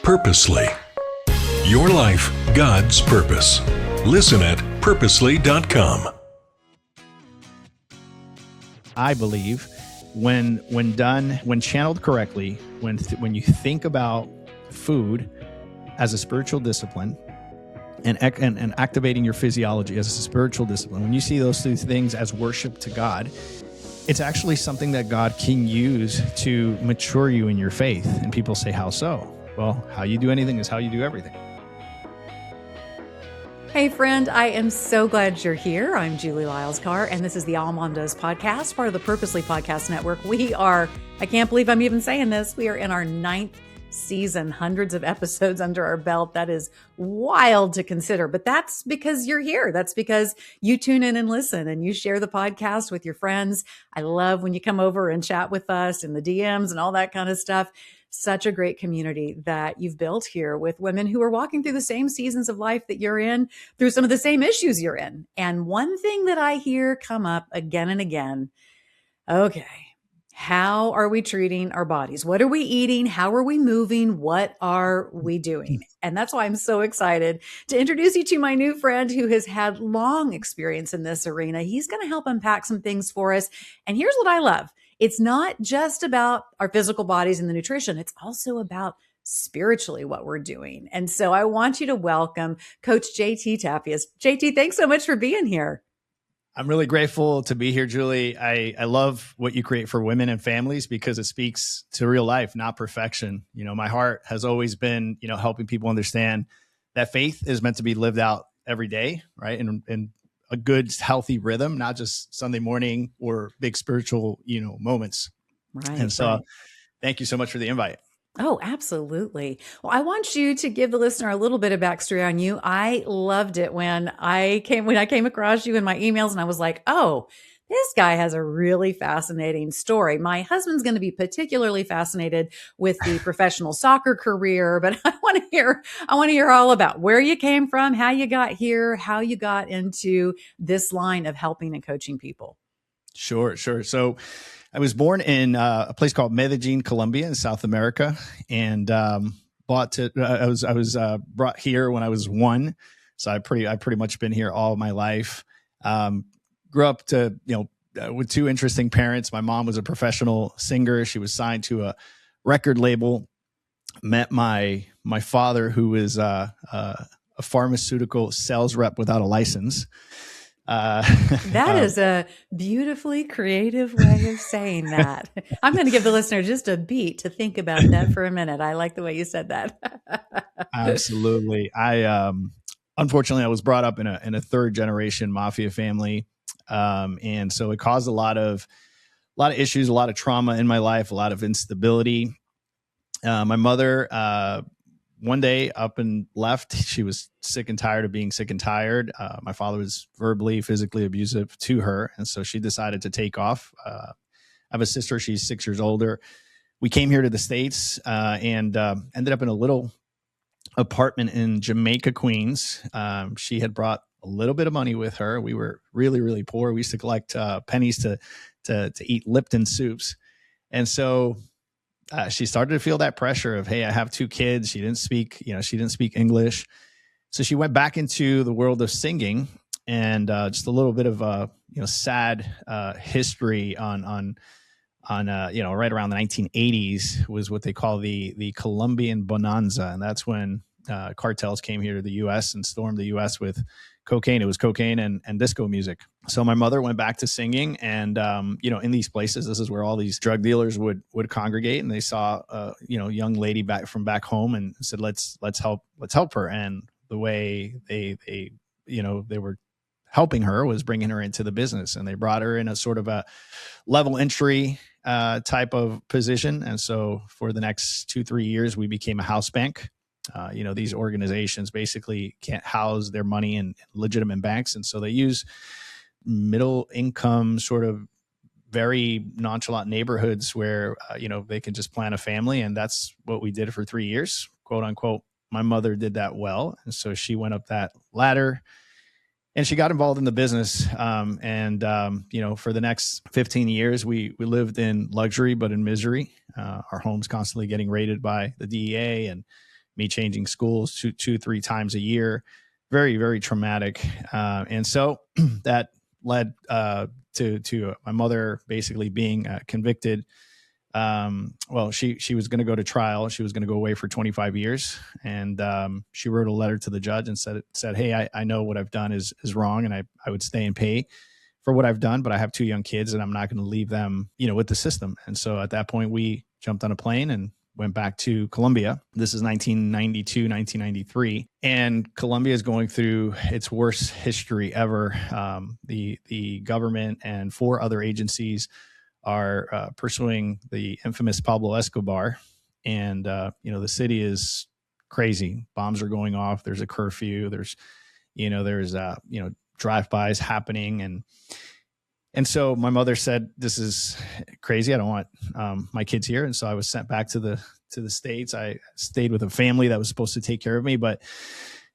Purposely. Your life, God's purpose. Listen at purposely.com. I believe when channeled correctly, when you think about food as a spiritual discipline and activating your physiology as a spiritual discipline, when you see those two things as worship to God, it's actually something that God can use to mature you in your faith. And people say, how so? Well, how you do anything is how you do everything. Hey friend, I am so glad you're here. I'm Julie Lyles Carr, and this is the AllMomDoes podcast, part of the Purposely Podcast Network. I can't believe I'm even saying this, we are in our 9th season, hundreds of episodes under our belt. That is wild to consider, but that's because you're here. That's because you tune in and listen and you share the podcast with your friends. I love when you come over and chat with us in the DMs and all that kind of stuff. Such a great community that you've built here with women who are walking through the same seasons of life that you're in, through some of the same issues you're in. And one thing that I hear come up again and again, okay, how are we treating our bodies? What are we eating? How are we moving? What are we doing? And that's why I'm so excited to introduce you to my new friend who has had long experience in this arena. He's going to help unpack some things for us. And here's what I love. It's not just about our physical bodies and the nutrition. It's also about spiritually what we're doing. And so I want you to welcome Coach JT Tapias. JT, thanks so much for being here. I'm really grateful to be here, Julie. I love what you create for women and families because it speaks to real life, not perfection. You know, my heart has always been, helping people understand that faith is meant to be lived out every day, right? And a good, healthy rhythm, not just Sunday morning or big spiritual, moments. Right. And so right. Thank you so much for the invite. Oh, absolutely. Well, I want you to give the listener a little bit of backstory on you. I loved it when I came across you in my emails and I was like, oh, this guy has a really fascinating story. My husband's going to be particularly fascinated with the professional soccer career, but I want to hear all about where you came from, how you got here, how you got into this line of helping and coaching people. Sure. So I was born in a place called Medellin, Colombia, in South America, and I was brought here when I was 1. So I pretty much been here all my life. Grew up with 2 interesting parents. My mom was a professional singer. She was signed to a record label. Met my father, who was a pharmaceutical sales rep without a license. That is a beautifully creative way of saying that. I'm going to give the listener just a beat to think about that for a minute. I like the way you said that. Absolutely. Unfortunately, I was brought up in a 3rd generation mafia family. And so it caused a lot of issues, a lot of trauma in my life, a lot of instability. My mother, one day up and left. She was sick and tired of being sick and tired. My father was verbally, physically abusive to her. And so she decided to take off. I have a sister. She's 6 years older. We came here to the States and ended up in a little apartment in Jamaica, Queens. She had brought a little bit of money with her. We were really, really poor. We used to collect pennies to eat Lipton soups. And so she started to feel that pressure of, hey, I have 2 kids. She didn't speak English. So she went back into the world of singing, and just a little bit of sad history on right around the 1980s was what they call the Colombian Bonanza. And that's when cartels came here to the U.S. and stormed the U.S. with cocaine. It was cocaine and disco music. So my mother went back to singing, and in these places, this is where all these drug dealers would congregate, and they saw a young lady back from back home and said, let's help her. And the way they were helping her was bringing her into the business, and they brought her in a sort of a level entry type of position. And so for the next 2-3 years, we became a house bank. These organizations basically can't house their money in legitimate banks. And so they use middle income, sort of very nonchalant neighborhoods where, they can just plan a family. And that's what we did for 3 years, quote unquote. My mother did that well. And so she went up that ladder and she got involved in the business. For the next 15 years, we lived in luxury, but in misery. Our home's constantly getting raided by the DEA, and me changing schools two, 3 times a year. Very, very traumatic. And so that led to my mother basically being convicted. Well, she was going to go to trial. She was going to go away for 25 years. And she wrote a letter to the judge and said, hey, I know what I've done is wrong, and I would stay and pay for what I've done, but I have 2 young kids and I'm not going to leave them, with the system. And so at that point, we jumped on a plane and went back to Colombia. This is 1992, 1993. And Colombia is going through its worst history ever. The government and 4 other agencies are pursuing the infamous Pablo Escobar. And, the city is crazy. Bombs are going off. There's a curfew. There's drive-bys happening. And so my mother said, this is crazy. I don't want my kids here. And so I was sent back to the States. I stayed with a family that was supposed to take care of me, but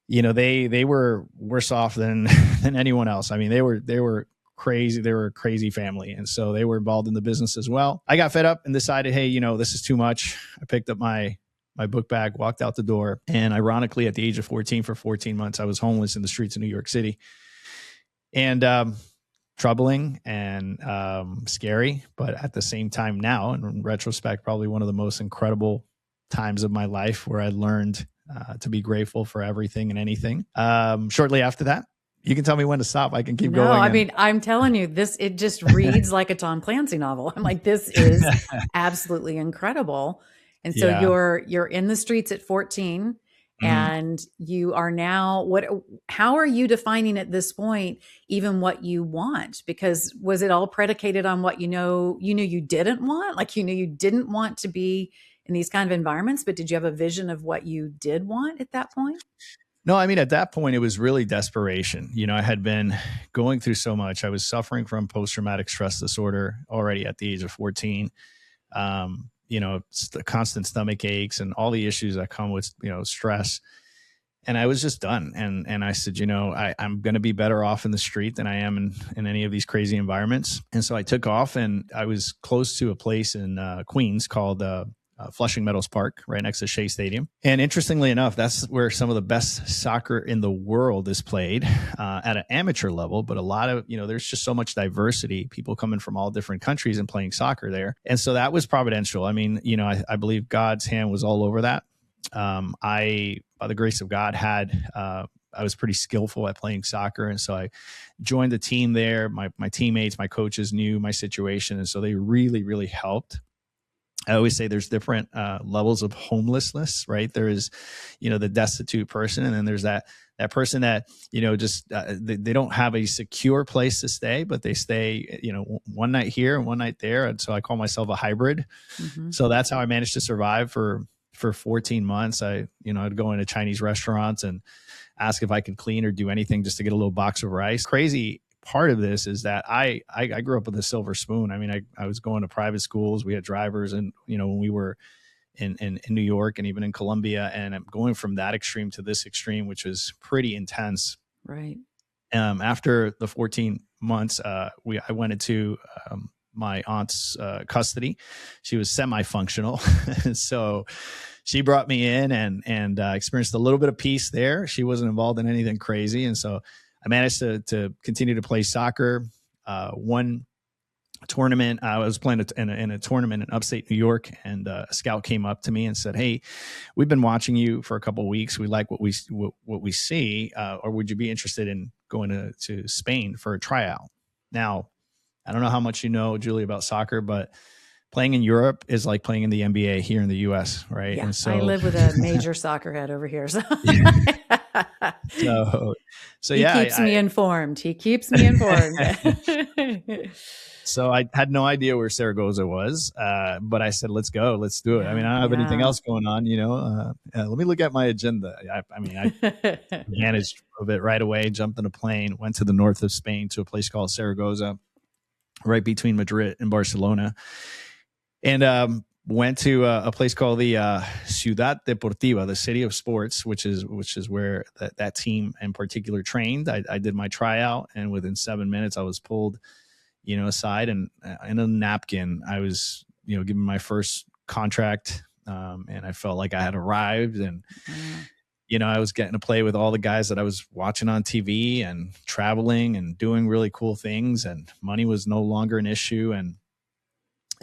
they were worse off than anyone else. I mean, they were crazy. They were a crazy family. And so they were involved in the business as well. I got fed up and decided, hey, this is too much. I picked up my book bag, walked out the door. And ironically, at the age of 14, for 14 months, I was homeless in the streets of New York City. And troubling and scary, but at the same time now, in retrospect, probably one of the most incredible times of my life, where I learned to be grateful for everything and anything. Shortly after that, you can tell me when to stop. I can keep going. I mean, I'm telling you, it just reads like a Tom Clancy novel. I'm like, this is absolutely incredible. And so you're in the streets at 14. And you are now, how are you defining at this point, even what you want? Because was it all predicated on what you knew you didn't want? Like, you knew you didn't want to be in these kind of environments, but did you have a vision of what you did want at that point? No, I mean, at that point, it was really desperation. I had been going through so much. I was suffering from post-traumatic stress disorder already at the age of 14. Constant stomach aches and all the issues that come with, stress. And I was just done. And I said, I'm going to be better off in the street than I am in any of these crazy environments. And so I took off, and I was close to a place in Queens called Flushing Meadows Park, right next to Shea Stadium. And interestingly enough, that's where some of the best soccer in the world is played at an amateur level. But a lot of, there's just so much diversity, people coming from all different countries and playing soccer there. And so that was providential. I mean, I believe God's hand was all over that. By the grace of God, I was pretty skillful at playing soccer. And so I joined the team there. My teammates, my coaches knew my situation. And so they really, really helped. I always say there's different levels of homelessness, right? There is, the destitute person, and then there's that person that, they don't have a secure place to stay, but they stay, one night here and one night there. And so I call myself a hybrid. Mm-hmm. So that's how I managed to survive for 14 months. I'd go into Chinese restaurants and ask if I could clean or do anything just to get a little box of rice. Crazy part of this is that I grew up with a silver spoon. I mean, I was going to private schools. We had drivers, and when we were in New York and even in Colombia, and I'm going from that extreme to this extreme, which was pretty intense. Right. After the 14 months, I went into my aunt's custody. She was semi-functional, so she brought me in and experienced a little bit of peace there. She wasn't involved in anything crazy, and so I managed to continue to play soccer. One tournament, I was playing in a tournament in upstate New York, and a scout came up to me and said, "Hey, we've been watching you for a couple of weeks. We like what we see. Or would you be interested in going to Spain for a tryout?" Now, I don't know how much you know, Julie, about soccer, but playing in Europe is like playing in the NBA here in the U.S., right? Yeah, and so I live with a major soccer head over here. So, so he yeah, keeps me informed. He keeps me informed. So I had no idea where Zaragoza was, but I said, let's go, let's do it. I mean, I don't have anything else going on, let me look at my agenda. I managed of it right away, jumped in a plane, went to the north of Spain to a place called Zaragoza, right between Madrid and Barcelona. And went to a place called the Ciudad Deportiva, the city of sports, which is where that team in particular trained. I did my tryout, and within 7 minutes, I was pulled, aside, and in a napkin, I was, given my first contract And I felt like I had arrived, and, I was getting to play with all the guys that I was watching on TV and traveling and doing really cool things, and money was no longer an issue. And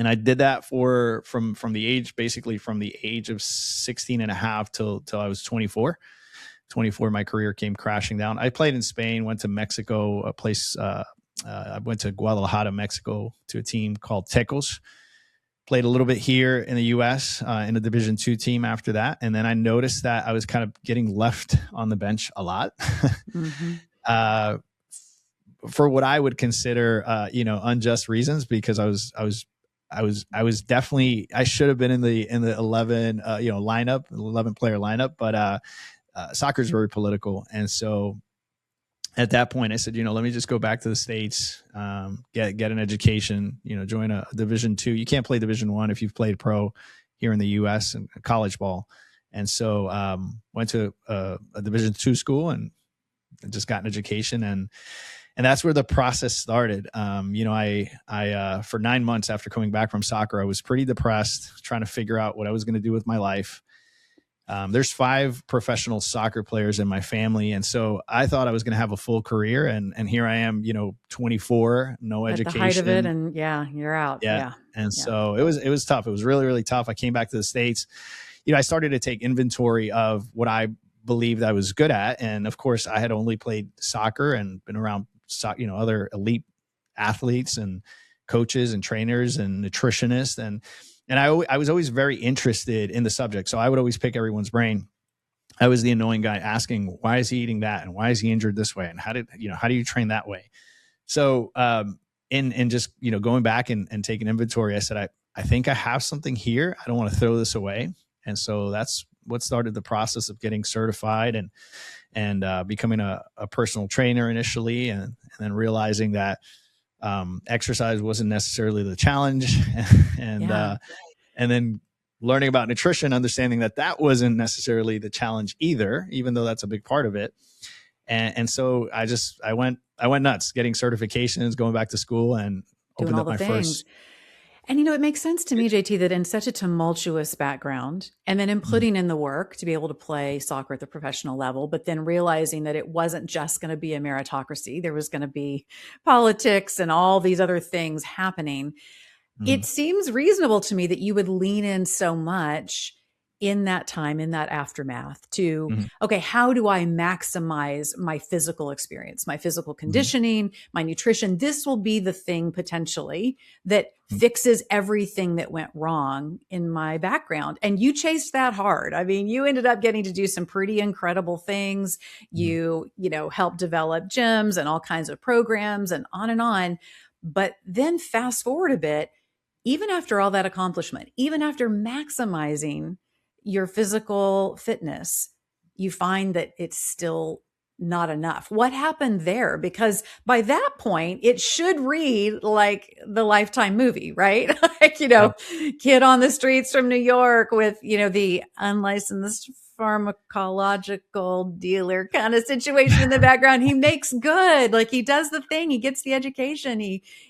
I did that from the age of 16 and a half till I was 24. 24, my career came crashing down. I played in Spain, went to Mexico, I went to Guadalajara, Mexico, to a team called Tecos. Played a little bit here in the U.S. In a Division II team after that. And then I noticed that I was kind of getting left on the bench a lot. For what I would consider, unjust reasons, because I was definitely, I should have been in the 11 lineup, 11 player lineup, but soccer is very political. And so at that point I said, let me just go back to the States, get an education, join a Division II. You can't play Division I if you've played pro here in the US and college ball. And so went to a Division II school and just got an education. And that's where the process started. I for 9 months after coming back from soccer, I was pretty depressed, trying to figure out what I was going to do with my life. There's 5 professional soccer players in my family. And so I thought I was going to have a full career. And here I am, 24, no education. At the height of it. And you're out. Yeah. And so it was tough. It was really, really tough. I came back to the States. I started to take inventory of what I believed I was good at. And of course I had only played soccer and been around other elite athletes and coaches and trainers and nutritionists. And I was always very interested in the subject. So I would always pick everyone's brain. I was the annoying guy asking, why is he eating that? And why is he injured this way? And how do you train that way? So, in just, going back and taking inventory, I said, I think I have something here. I don't want to throw this away. And so that's what started the process of getting certified and becoming a personal trainer initially, and then realizing that exercise wasn't necessarily the challenge, and then learning about nutrition, understanding that wasn't necessarily the challenge either, even though that's a big part of it. And so I went nuts, getting certifications, going back to school, and opened up my first. And, it makes sense to me, JT, that in such a tumultuous background, and then in putting in the work to be able to play soccer at the professional level, but then realizing that it wasn't just going to be a meritocracy, there was going to be politics and all these other things happening. It seems reasonable to me that you would lean in so much in that time, in that aftermath to, okay, how do I maximize my physical experience, my physical conditioning, my nutrition? This will be the thing potentially that fixes everything that went wrong in my background. And you chased that hard. I mean, you ended up getting to do some pretty incredible things. You helped develop gyms and all kinds of programs and on. But then fast forward a bit, even after all that accomplishment, even after maximizing your physical fitness, you find that it's still not enough. What happened there? Because by that point, it should read like the Lifetime movie, right? Kid on the streets from New York with, the unlicensed pharmacological dealer kind of situation in the background. He makes good, like he does the thing, he gets the education,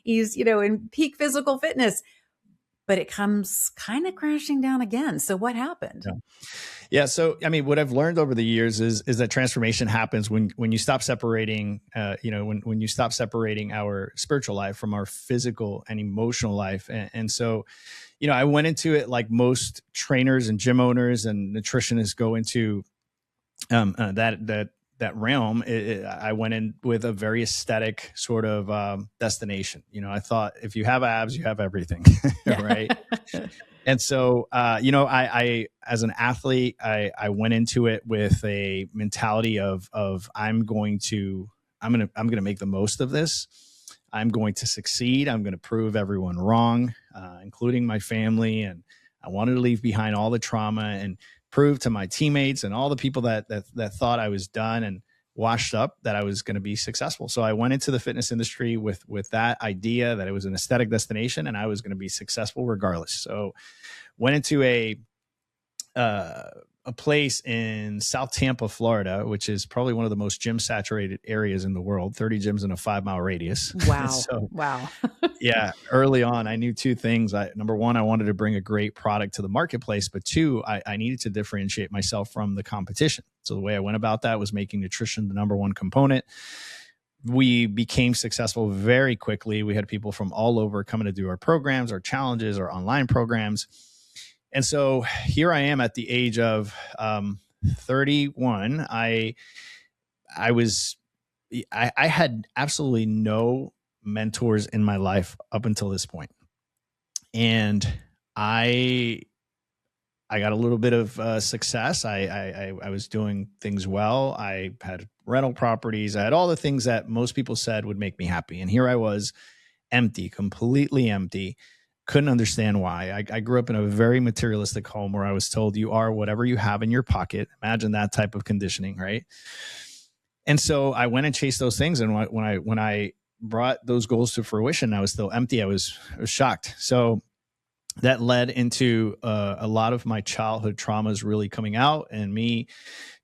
he's, in peak physical fitness. But it comes kind of crashing down again. So what happened? Yeah. So, what I've learned over the years is that transformation happens when you stop separating, when you stop separating our spiritual life from our physical and emotional life. And so, I went into it like most trainers and gym owners and nutritionists go into that realm. I went in with a very aesthetic sort of destination. I thought if you have abs, you have everything, right? And so, I as an athlete, I went into it with a mentality of I'm going to make the most of this. I'm going to succeed. I'm going to prove everyone wrong, including my family. And I wanted to leave behind all the trauma and prove to my teammates and all the people that thought I was done and washed up that I was going to be successful. So I went into the fitness industry with that idea that it was an aesthetic destination and I was going to be successful regardless. So went into a place in South Tampa, Florida, which is probably one of the most gym saturated areas in the world, 30 gyms in a 5-mile radius. Wow. So, wow. yeah, early on, I knew two things. Number one, I wanted to bring a great product to the marketplace, but two, I needed to differentiate myself from the competition. So the way I went about that was making nutrition the number one component. We became successful very quickly. We had people from all over coming to do our programs, our challenges, our online programs. And so here I am at the age of 31. I had absolutely no mentors in my life up until this point. And I got a little bit of success. I was doing things well. I had rental properties. I had all the things that most people said would make me happy. And here I was, empty, completely empty. Couldn't understand why. I grew up in a very materialistic home where I was told you are whatever you have in your pocket. Imagine that type of conditioning, right? And so I went and chased those things. And when I brought those goals to fruition, I was still empty. I was shocked. So that led into a lot of my childhood traumas really coming out and me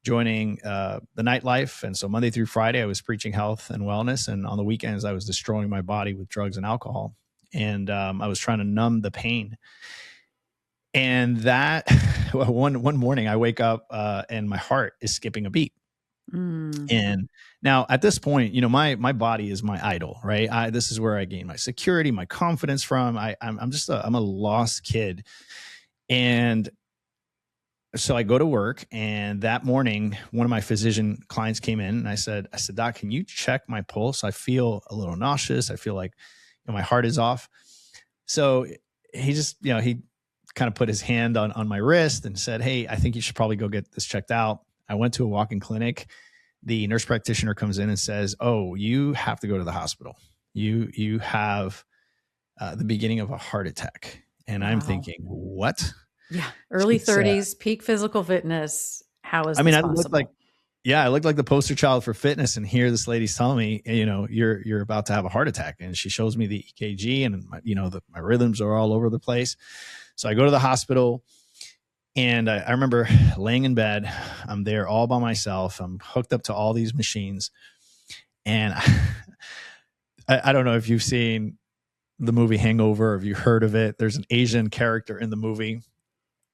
joining the nightlife. And so Monday through Friday, I was preaching health and wellness. And on the weekends, I was destroying my body with drugs and alcohol. And I was trying to numb the pain. And that one morning I wake up and my heart is skipping a beat. And now at this point, my body is my idol, right? This is where I gain my security, my confidence from. I'm a lost kid. And so I go to work, and that morning, one of my physician clients came in and I said, Doc, can you check my pulse? I feel a little nauseous. I feel like my heart is off. So he just, he kind of put his hand on my wrist and said, hey, I think you should probably go get this checked out. I went to a walk-in clinic. The nurse practitioner comes in and says, oh, you have to go to the hospital. You have the beginning of a heart attack. And I'm thinking, what? Yeah. Early 30s, peak physical fitness. How is this possible? I looked like the poster child for fitness. And here this lady's telling me, you're about to have a heart attack. And she shows me the EKG and my rhythms are all over the place. So I go to the hospital. And I remember laying in bed. I'm there all by myself. I'm hooked up to all these machines. And I don't know if you've seen the movie Hangover or if you heard of it. There's an Asian character in the movie.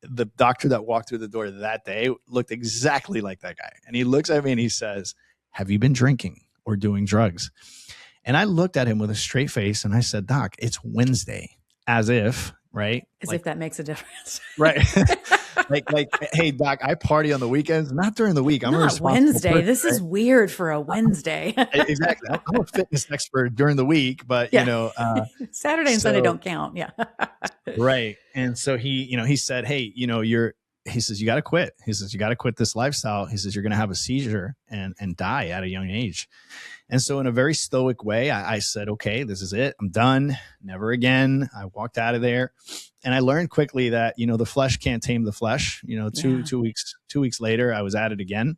The doctor that walked through the door that day looked exactly like that guy. And he looks at me and he says, have you been drinking or doing drugs? And I looked at him with a straight face and I said, Doc, it's Wednesday. As if, right? As if that makes a difference. Right. like, hey, Doc, I party on the weekends, not during the week. I'm a responsible Wednesday. person, this is weird for a Wednesday. Exactly. I'm a fitness expert during the week, but Saturday and Sunday don't count. Yeah. Right. And so he said, hey, he says, you got to quit. He says, you got to quit this lifestyle. He says, you're going to have a seizure and die at a young age. And so in a very stoic way, I said, okay, this is it. I'm done. Never again. I walked out of there. And I learned quickly that, the flesh can't tame the flesh. Two weeks later, I was at it again.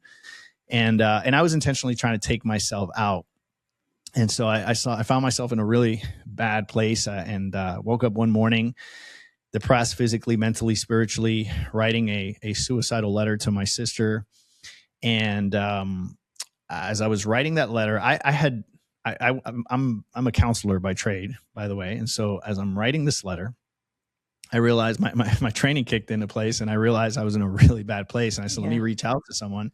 And I was intentionally trying to take myself out. And so I found myself in a really bad place and woke up one morning, depressed physically, mentally, spiritually, writing a suicidal letter to my sister. And as I was writing that letter, I'm a counselor by trade, by the way. And so as I'm writing this letter, I realized my training kicked into place and I realized I was in a really bad place. And I said, let me reach out to someone.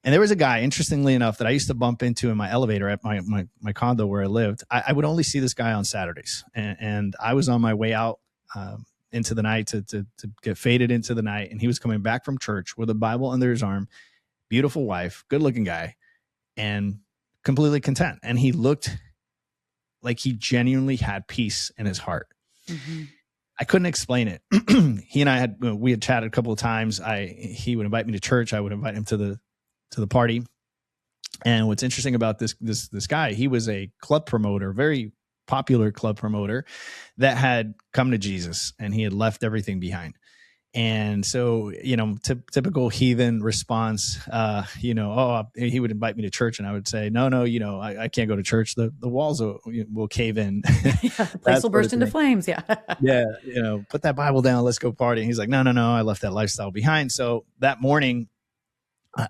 And there was a guy, interestingly enough, that I used to bump into in my elevator at my condo where I lived. I would only see this guy on Saturdays. And I was on my way out into the night to get faded into the night. And he was coming back from church with a Bible under his arm, beautiful wife, good looking guy, and completely content. And he looked like he genuinely had peace in his heart. Mm-hmm. I couldn't explain it. He and I had chatted a couple of times. He would invite me to church. I would invite him to the party. And what's interesting about this guy, he was a club promoter, very popular club promoter that had come to Jesus and he had left everything behind. And so, typical heathen response, he would invite me to church and I would say, no, I can't go to church. The walls will cave in. Yeah, the place will burst into flames. Yeah. Yeah. Put that Bible down. Let's go party. And he's like, no. I left that lifestyle behind. So that morning,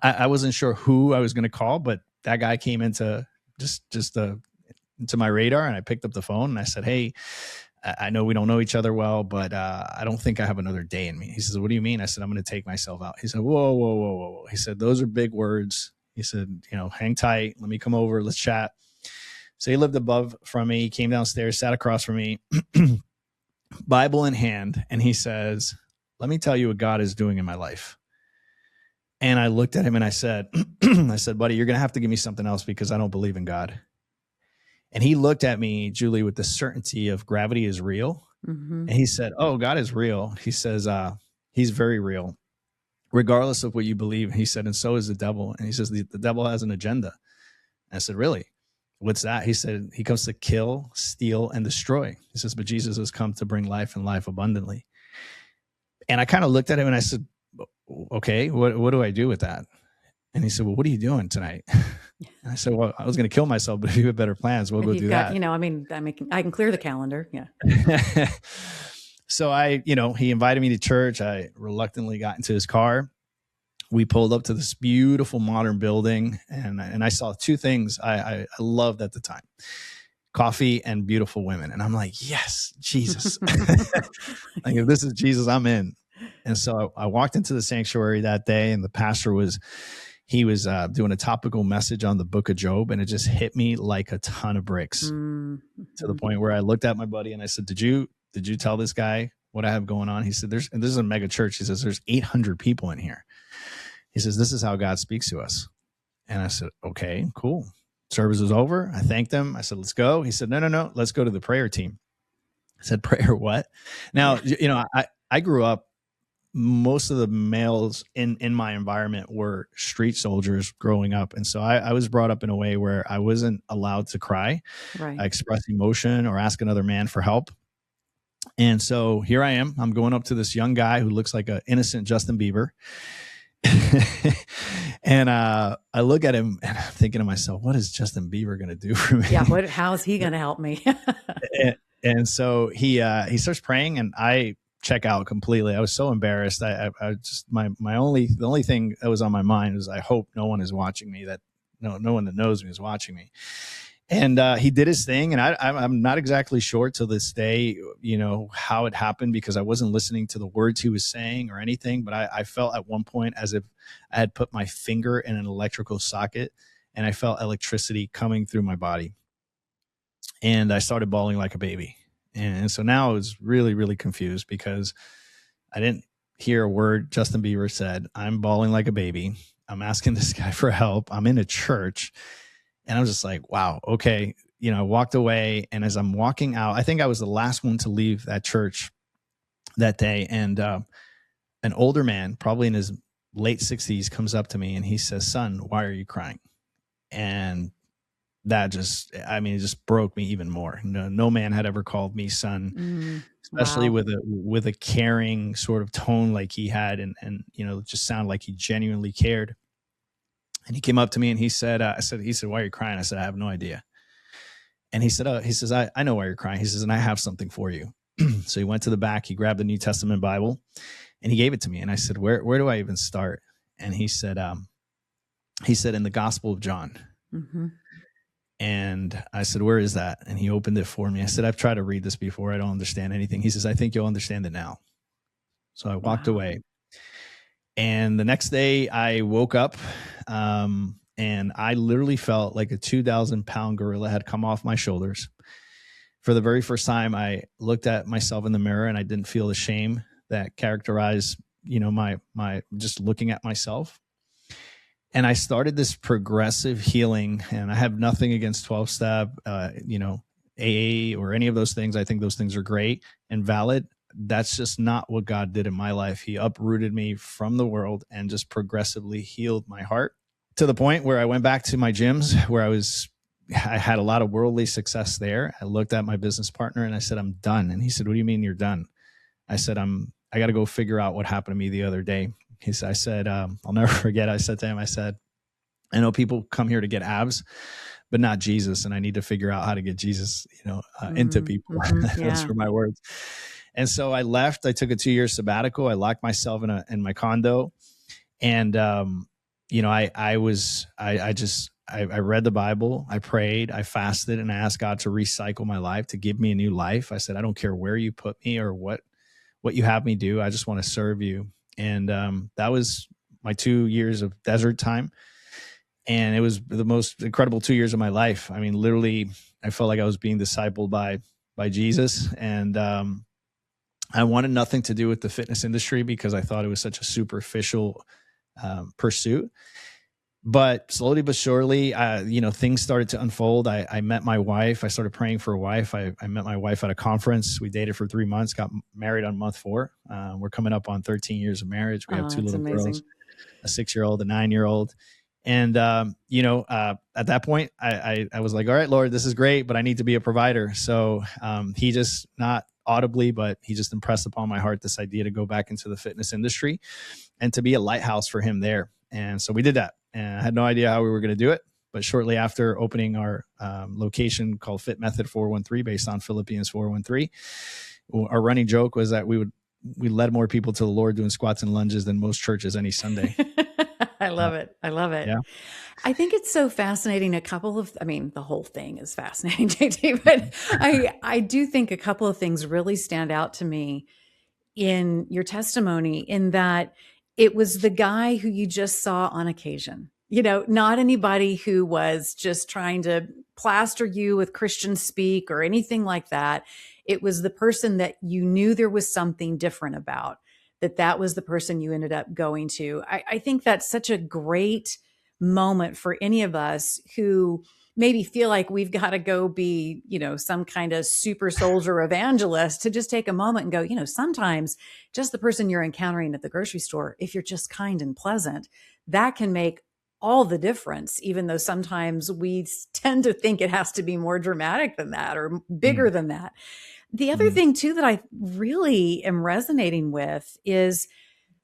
I wasn't sure who I was going to call, but that guy came into into my radar, and I picked up the phone and I said, hey, I know we don't know each other well, but I don't think I have another day in me. He says, what do you mean? I said, I'm going to take myself out. He said, whoa. He said, those are big words. He said, hang tight. Let me come over. Let's chat. So he lived above from me. He came downstairs, sat across from me, Bible in hand. And he says, let me tell you what God is doing in my life. And I looked at him and I said, buddy, you're going to have to give me something else because I don't believe in God. And he looked at me, Julie, with the certainty of gravity is real. Mm-hmm. And he said, oh, God is real. He says, he's very real, regardless of what you believe. He said, and so is the devil. And he says, the devil has an agenda. And I said, really? What's that? He said, he comes to kill, steal, and destroy. He says, but Jesus has come to bring life and life abundantly. And I kind of looked at him and I said, okay, what do I do with that? And he said, well, what are you doing tonight? And I said, well, I was going to kill myself, but if you have better plans, we'll go do that. I can clear the calendar. Yeah. So he invited me to church. I reluctantly got into his car. We pulled up to this beautiful modern building, and I saw two things I loved at the time: coffee and beautiful women. And I'm like, yes, Jesus. Like, if this is Jesus, I'm in. And so I walked into the sanctuary that day, and the pastor was doing a topical message on the book of Job, and it just hit me like a ton of bricks to the point where I looked at my buddy and I said, did you tell this guy what I have going on? He said, and this is a mega church. He says, there's 800 people in here. He says, this is how God speaks to us. And I said, okay, cool. Service was over. I thanked him. I said, let's go. He said, no, let's go to the prayer team. I said, prayer what? Now, I grew up, most of the males in my environment were street soldiers growing up. And so I was brought up in a way where I wasn't allowed to cry, express emotion, or ask another man for help. And so here I am. I'm going up to this young guy who looks like an innocent Justin Bieber. And I look at him and I'm thinking to myself, what is Justin Bieber going to do for me? Yeah. How is he going to help me? and so he starts praying, and I check out completely. I was so embarrassed. I just, the only thing that was on my mind was, I hope no one is watching me, that no one that knows me is watching me. And he did his thing, and I'm not exactly sure to this day, how it happened, because I wasn't listening to the words he was saying or anything. But I felt at one point as if I had put my finger in an electrical socket, and I felt electricity coming through my body. And I started bawling like a baby. And so now I was really, really confused, because I didn't hear a word Justin Bieber said. I'm bawling like a baby. I'm asking this guy for help. I'm in a church. And I was just like, wow, okay. I walked away. And as I'm walking out, I think I was the last one to leave that church that day. And an older man, probably in his late 60s, comes up to me and he says, son, why are you crying? And that just broke me even more. No man had ever called me son, especially with a caring sort of tone like he had, and it just sounded like he genuinely cared. And he came up to me and he said, why are you crying? I said, I have no idea. And he said, I know why you're crying. He says, and I have something for you. So he went to the back, he grabbed the New Testament Bible, and he gave it to me. And I said, where do I even start? And he said, in the Gospel of John. Mm-hmm. And I said, where is that? And he opened it for me. I said, I've tried to read this before. I don't understand anything. He says, I think you'll understand it now. So I walked away. And the next day I woke up, and I literally felt like a 2,000-pound gorilla had come off my shoulders. For the very first time, I looked at myself in the mirror, and I didn't feel the shame that characterized, my just looking at myself. And I started this progressive healing, and I have nothing against 12-step, AA or any of those things. I think those things are great and valid. That's just not what God did in my life. He uprooted me from the world and just progressively healed my heart, to the point where I went back to my gyms, where I had a lot of worldly success there. I looked at my business partner and I said, I'm done. And he said, what do you mean you're done? I said, I'm I got to go figure out what happened to me the other day. I said, I'll never forget. I said to him, I said, I know people come here to get abs, but not Jesus. And I need to figure out how to get Jesus, into people. Those were my words. And so I left. I took a 2-year sabbatical. I locked myself in my condo. And, I read the Bible. I prayed, I fasted, and I asked God to recycle my life, to give me a new life. I said, I don't care where you put me or what you have me do. I just want to serve you. And that was my 2 years of desert time. And it was the most incredible 2 years of my life. I mean, literally, I felt like I was being discipled by Jesus. And I wanted nothing to do with the fitness industry because I thought it was such a superficial pursuit. But slowly but surely, things started to unfold. I met my wife. I started praying for a wife. I met my wife at a conference. We dated for 3 months, got married on month 4. We're coming up on 13 years of marriage. We have 2 little girls, a 6-year-old, a 9-year-old. And, at that point, I was like, all right, Lord, this is great, but I need to be a provider. So he just, not audibly, but he just impressed upon my heart this idea to go back into the fitness industry and to be a lighthouse for him there. And so we did that. And I had no idea how we were going to do it. But shortly after opening our location called Fit Method 413, based on Philippians 413, our running joke was that we led more people to the Lord doing squats and lunges than most churches any Sunday. I love it. I love it. Yeah. I think it's so fascinating. The whole thing is fascinating, JT, but I do think a couple of things really stand out to me in your testimony, in that it was the guy who you just saw on occasion, not anybody who was just trying to plaster you with Christian speak or anything like that. It was the person that you knew there was something different about, that was the person you ended up going to. I think that's such a great moment for any of us who maybe feel like we've got to go be, some kind of super soldier evangelist, to just take a moment and go, sometimes just the person you're encountering at the grocery store, if you're just kind and pleasant, that can make all the difference, even though sometimes we tend to think it has to be more dramatic than that or bigger than that. The other thing too that I really am resonating with is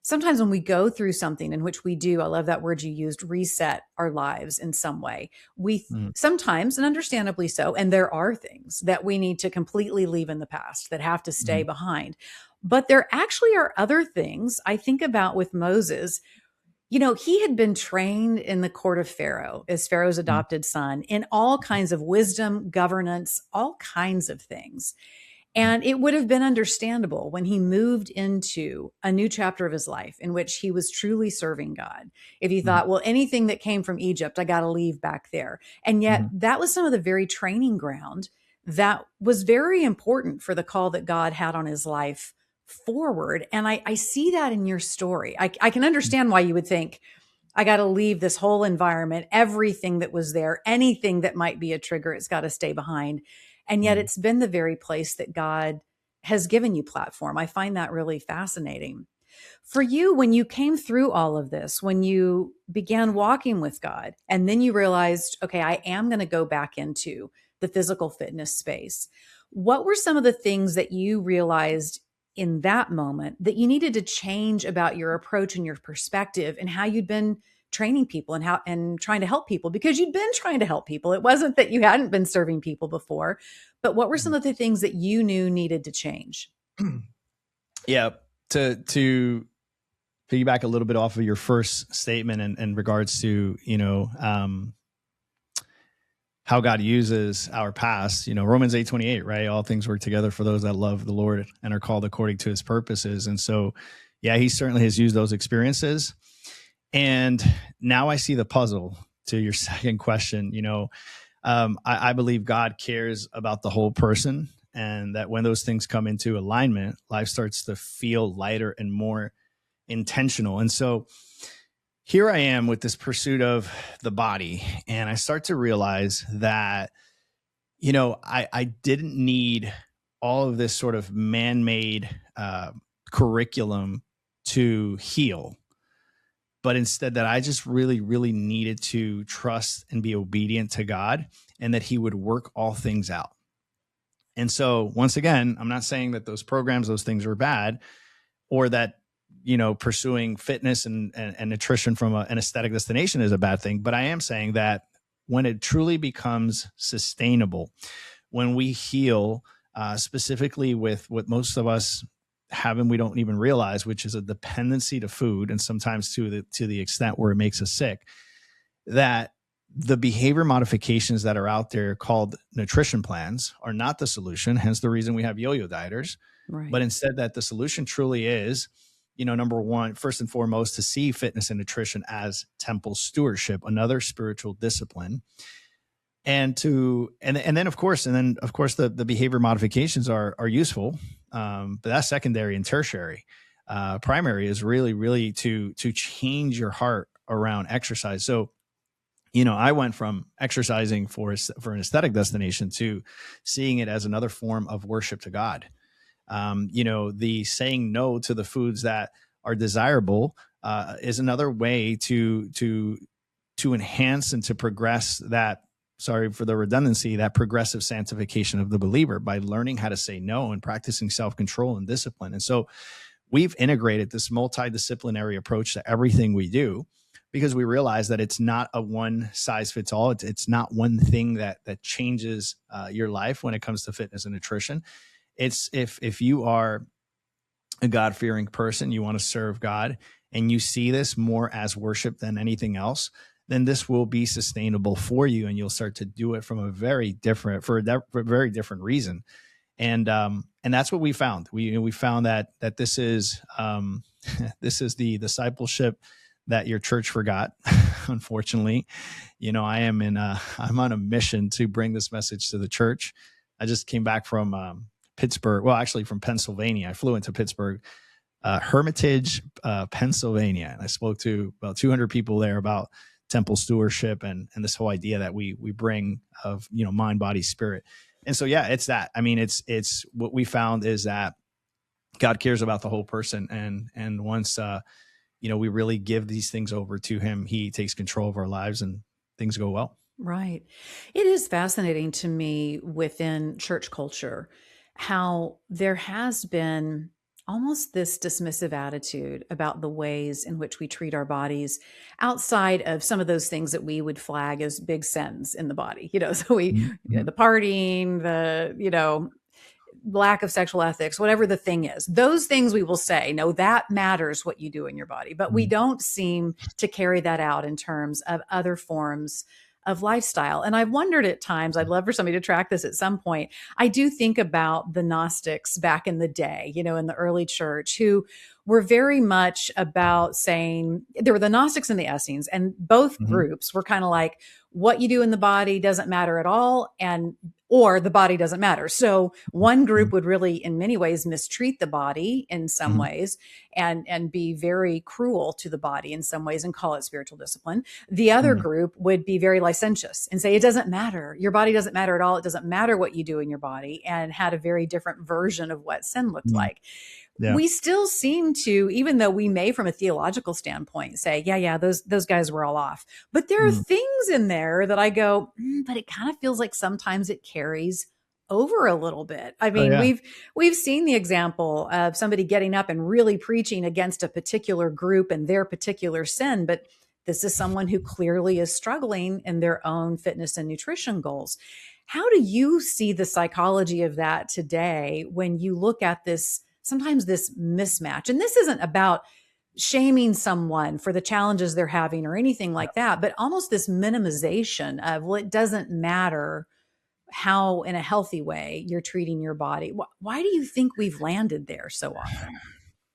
sometimes when we go through something in which we do, I love that word you used, reset our lives in some way. We sometimes, and understandably so, and there are things that we need to completely leave in the past that have to stay behind. But there actually are other things I think about with Moses. He had been trained in the court of Pharaoh as Pharaoh's adopted son in all kinds of wisdom, governance, all kinds of things. And it would have been understandable when he moved into a new chapter of his life in which he was truly serving God, if he thought, well, anything that came from Egypt, I got to leave back there. And yet that was some of the very training ground that was very important for the call that God had on his life forward. And I see that in your story. I can understand why you would think, I got to leave this whole environment, everything that was there, anything that might be a trigger, it's got to stay behind. And yet it's been the very place that God has given you platform. I find that really fascinating. For you, when you came through all of this, when you began walking with God, and then you realized, okay, I am going to go back into the physical fitness space. What were some of the things that you realized in that moment that you needed to change about your approach and your perspective and how you'd been training people and trying to help people? Because you'd been trying to help people. It wasn't that you hadn't been serving people before, but what were some of the things that you knew needed to change? Yeah. To piggyback a little bit off of your first statement in regards to, how God uses our past, Romans 8:28, right? All things work together for those that love the Lord and are called according to his purposes. And so, yeah, he certainly has used those experiences. And now I see the puzzle to your second question. I believe God cares about the whole person, and that when those things come into alignment, life starts to feel lighter and more intentional. And so here I am with this pursuit of the body, and I start to realize that, I didn't need all of this sort of man-made curriculum to heal, but instead that I just really, really needed to trust and be obedient to God, and that he would work all things out. And so once again, I'm not saying that those programs, those things were bad. or that, pursuing fitness and nutrition from an aesthetic destination is a bad thing. But I am saying that when it truly becomes sustainable, when we heal, specifically with what most of us have and we don't even realize, which is a dependency to food, and sometimes to the extent where it makes us sick, that the behavior modifications that are out there called nutrition plans are not the solution. Hence the reason we have yo-yo dieters. Right. But instead, that the solution truly is, number one, first and foremost, to see fitness and nutrition as temple stewardship, another spiritual discipline. And then of course the behavior modifications are useful. But that's secondary and tertiary. Primary is really to change your heart around exercise. So, I went from exercising for an aesthetic destination to seeing it as another form of worship to God. The saying no to the foods that are desirable is another way to enhance and to progress that, sorry for the redundancy, that progressive sanctification of the believer by learning how to say no and practicing self-control and discipline. And so we've integrated this multidisciplinary approach to everything we do, because we realize that it's not a one size fits all. It's not one thing that changes your life when it comes to fitness and nutrition. It's if you are a God-fearing person, you want to serve God, and you see this more as worship than anything else, then this will be sustainable for you, and you'll start to do it from a very different reason. And that's what we found. We found that this is this is the discipleship that your church forgot. Unfortunately, I'm on a mission to bring this message to the church. I just came back from Pittsburgh. Well, actually from Pennsylvania. I flew into Pittsburgh, Hermitage, Pennsylvania. And I spoke to about 200 people there about temple stewardship and this whole idea that we bring of, mind, body, spirit. And so, yeah, it's that. I mean, it's what we found is that God cares about the whole person. And once, we really give these things over to him, he takes control of our lives and things go well. Right. It is fascinating to me within church culture how there has been almost this dismissive attitude about the ways in which we treat our bodies outside of some of those things that we would flag as big sins in the body. So the partying, the, lack of sexual ethics, whatever the thing is, those things we will say, no, that matters what you do in your body. But we don't seem to carry that out in terms of other forms of lifestyle. And I've wondered at times, I'd love for somebody to track this at some point. I do think about the Gnostics back in the day, in the early church, who were very much about saying, there were the Gnostics and the Essenes, and both groups were kind of like, what you do in the body doesn't matter at all, or the body doesn't matter. So one group would really, in many ways, mistreat the body in some ways and be very cruel to the body in some ways and call it spiritual discipline. The other group would be very licentious and say, it doesn't matter. Your body doesn't matter at all. It doesn't matter what you do in your body, and had a very different version of what sin looked like. Yeah. We still seem to, even though we may from a theological standpoint say, those guys were all off. But there are things in there that I go, but it kind of feels like sometimes it carries over a little bit. I mean, we've seen the example of somebody getting up and really preaching against a particular group and their particular sin, but this is someone who clearly is struggling in their own fitness and nutrition goals. How do you see the psychology of that today when you look at this, sometimes this mismatch? And this isn't about shaming someone for the challenges they're having or anything like that, but almost this minimization of, well, it doesn't matter how in a healthy way you're treating your body. Why do you think we've landed there so often?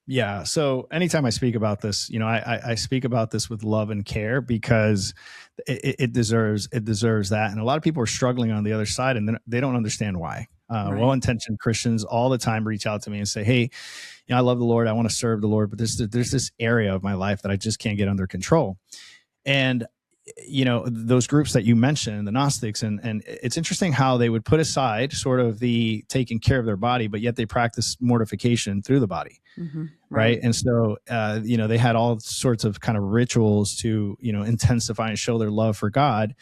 Yeah. So anytime I speak about this, I speak about this with love and care, because it deserves that. And a lot of people are struggling on the other side, and they don't understand why. Right. Well-intentioned Christians all the time reach out to me and say, hey, I love the Lord. I want to serve the Lord, but there's this area of my life that I just can't get under control. And those groups that you mentioned, the Gnostics, and it's interesting how they would put aside sort of the taking care of their body, but yet they practice mortification through the body. Right. And so, they had all sorts of kind of rituals to, intensify and show their love for God.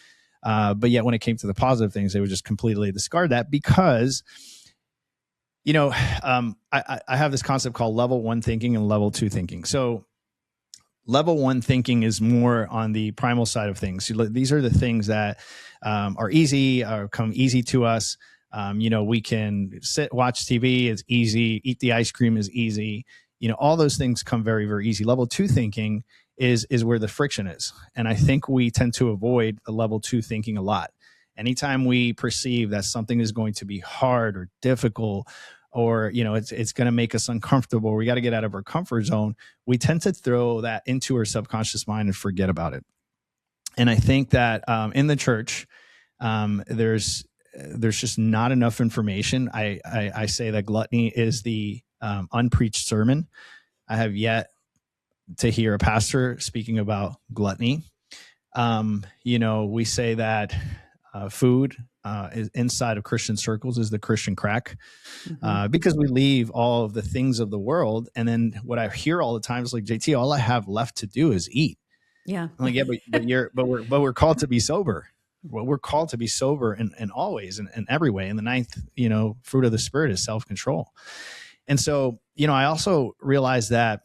But yet when it came to the positive things, they would just completely discard that, because You know, I have this concept called level one thinking and level two thinking. So level one thinking is more on the primal side of things. These are the things that are easy, or come easy to us. We can sit, watch TV is easy, eat the ice cream is easy. All those things come very, very easy. Level two thinking is where the friction is. And I think we tend to avoid the level two thinking a lot. Anytime we perceive that something is going to be hard or difficult, or it's going to make us uncomfortable, we got to get out of our comfort zone, we tend to throw that into our subconscious mind and forget about it. And I think that in the church, there's just not enough information. I say that gluttony is the unpreached sermon. I have yet to hear a pastor speaking about gluttony. We say that food is inside of Christian circles is the Christian crack, because we leave all of the things of the world. And then what I hear all the time is like, JT, all I have left to do is eat. Yeah. I'm like, yeah, but we're called to be sober. Well, we're called to be sober in all ways and every way. And the ninth, fruit of the Spirit is self-control. And so, I also realize that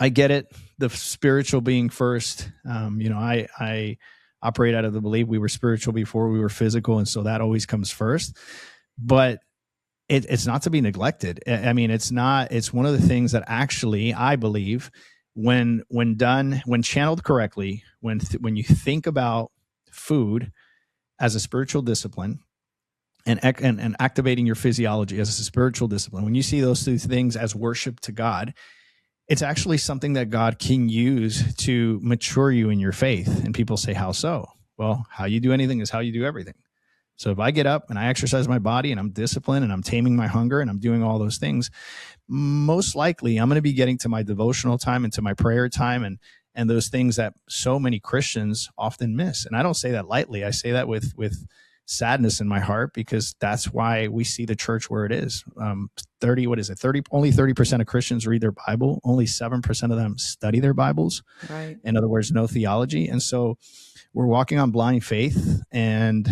I get it, the spiritual being first. I operate out of the belief we were spiritual before we were physical. And so that always comes first. But it's not to be neglected. I mean, it's one of the things that actually, I believe, when channeled correctly, when you think about food as a spiritual discipline and activating your physiology as a spiritual discipline, when you see those two things as worship to God, it's actually something that God can use to mature you in your faith. And people say, how so? Well, how you do anything is how you do everything. So if I get up and I exercise my body and I'm disciplined and I'm taming my hunger and I'm doing all those things, most likely I'm going to be getting to my devotional time and to my prayer time and those things that so many Christians often miss. And I don't say that lightly. I say that with sadness in my heart, because that's why we see the church where it is. Only 30% of Christians read their Bible. Only 7% of them study their Bibles. Right. In other words, no theology. And so we're walking on blind faith. And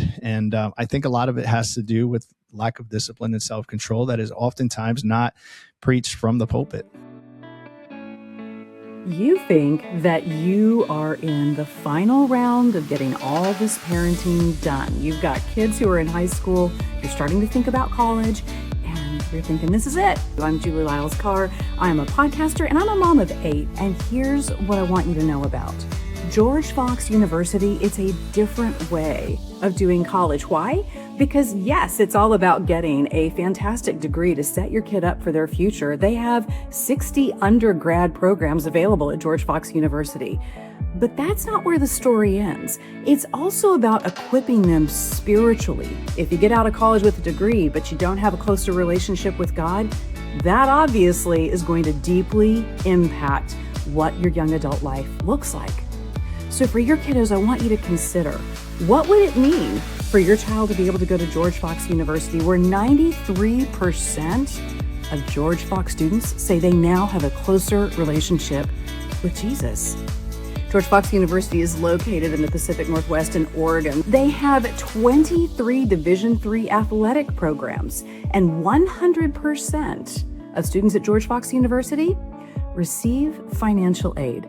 I think a lot of it has to do with lack of discipline and self-control that is oftentimes not preached from the pulpit. You think that you are in the final round of getting all this parenting done. You've got kids who are in high school, you're starting to think about college, and you're thinking, this is it. I'm Julie Lyles Carr. I'm a podcaster, and I'm a mom of 8. And here's what I want you to know about George Fox University. It's a different way of doing college. Why? Because yes, it's all about getting a fantastic degree to set your kid up for their future. They have 60 undergrad programs available at George Fox University. But that's not where the story ends. It's also about equipping them spiritually. If you get out of college with a degree, but you don't have a closer relationship with God, that obviously is going to deeply impact what your young adult life looks like. So for your kiddos, I want you to consider, what would it mean for your child to be able to go to George Fox University, where 93% of George Fox students say they now have a closer relationship with Jesus? George Fox University is located in the Pacific Northwest in Oregon. They have 23 Division III athletic programs, and 100% of students at George Fox University receive financial aid.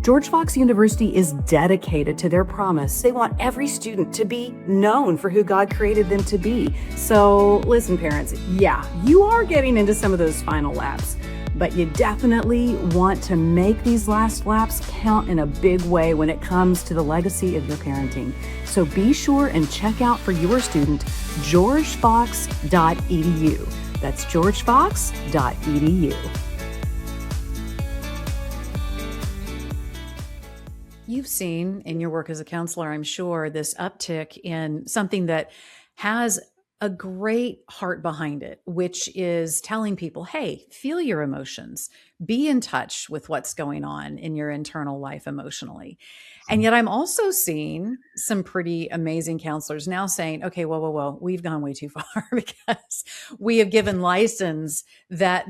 George Fox University is dedicated to their promise. They want every student to be known for who God created them to be. So listen, parents, yeah, you are getting into some of those final laps, but you definitely want to make these last laps count in a big way when it comes to the legacy of your parenting. So be sure and check out for your student, georgefox.edu. That's georgefox.edu. You've seen in your work as a counselor, I'm sure, this uptick in something that has a great heart behind it, which is telling people, hey, feel your emotions, be in touch with what's going on in your internal life emotionally. And yet I'm also seeing some pretty amazing counselors now saying, okay, whoa, we've gone way too far, because we have given license that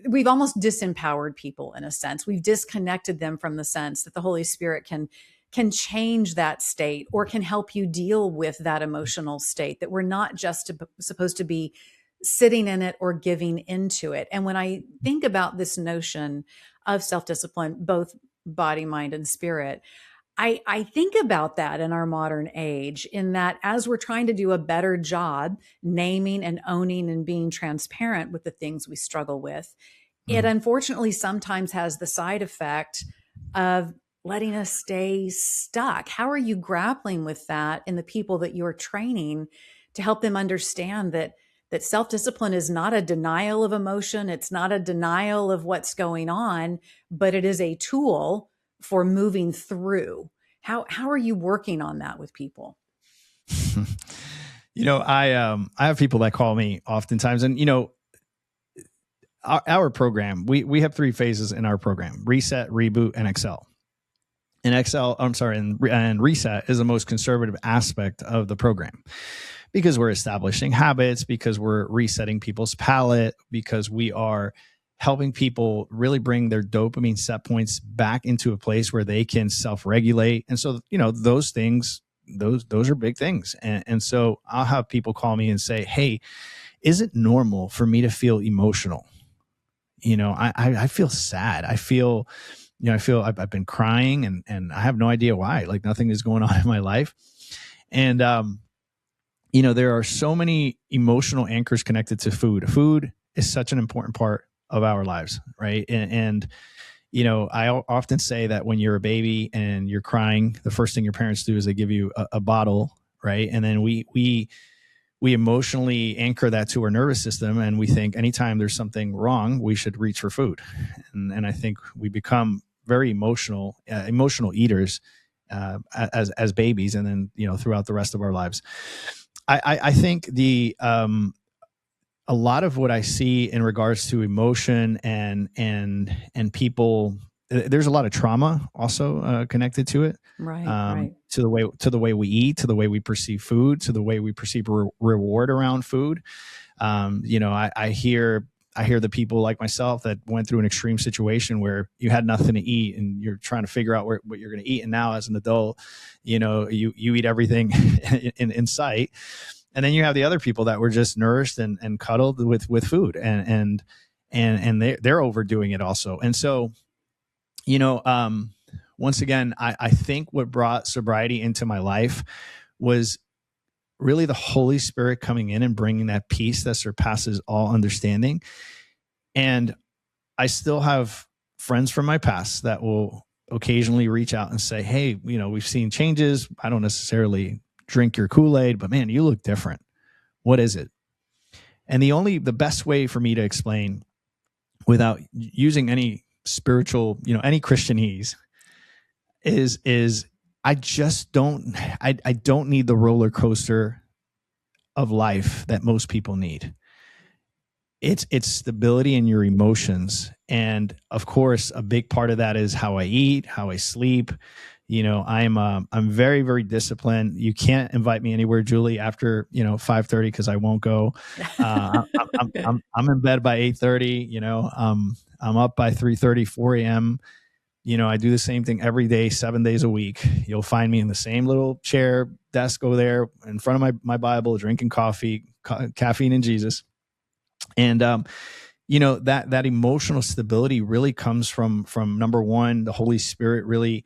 we've almost disempowered people in a sense. We've disconnected them from the sense that the Holy Spirit can change that state or can help you deal with that emotional state, that we're not just supposed to be sitting in it or giving into it. And when I think about this notion of self-discipline, both body, mind, and spirit, I think about that in our modern age, in that as we're trying to do a better job naming and owning and being transparent with the things we struggle with, it unfortunately sometimes has the side effect of letting us stay stuck. How are you grappling with that in the people that you're training to help them understand that self-discipline is not a denial of emotion, it's not a denial of what's going on, but it is a tool for moving through? How are you working on that with people? I have people that call me oftentimes, and our program, we have 3 phases in our program: reset, reboot, and excel. And reset is the most conservative aspect of the program, because we're establishing habits, because we're resetting people's palate, because we are helping people really bring their dopamine set points back into a place where they can self-regulate. And so, those things, those are big things. And so I'll have people call me and say, hey, is it normal for me to feel emotional? I feel sad. I feel I've been crying and I have no idea why. Like, nothing is going on in my life. And, there are so many emotional anchors connected to food. Food is such an important part of our lives, right? And I often say that when you're a baby and you're crying, the first thing your parents do is they give you a bottle, right? And then we emotionally anchor that to our nervous system, and we think anytime there's something wrong, we should reach for food. And I think we become very emotional eaters as babies, and then throughout the rest of our lives. I think a lot of what I see in regards to emotion and people, there's a lot of trauma also connected to it. Right. To the way we eat, to the way we perceive food, to the way we perceive reward around food. I hear the people like myself that went through an extreme situation where you had nothing to eat and you're trying to figure out what you're going to eat. And now as an adult, you eat everything in sight. And then you have the other people that were just nourished and cuddled with food, and they're overdoing it also. And so, once again, I think what brought sobriety into my life was really the Holy Spirit coming in and bringing that peace that surpasses all understanding. And I still have friends from my past that will occasionally reach out and say, hey, we've seen changes. I don't necessarily drink your Kool-Aid, but man, you look different. What is it? And the best way for me to explain, without using any spiritual, any Christianese, is I just I don't need the roller coaster of life that most people need. It's stability in your emotions. And of course, a big part of that is how I eat, how I sleep. I'm very, very disciplined. You can't invite me anywhere, Julie, after 5:30, because I won't go. I'm in bed by 8:30. I'm up by 3:30, 4 a.m. I do the same thing every day, 7 days a week. You'll find me in the same little chair, desk over there in front of my Bible, drinking coffee, caffeine and Jesus. And that emotional stability really comes from number one, the Holy Spirit really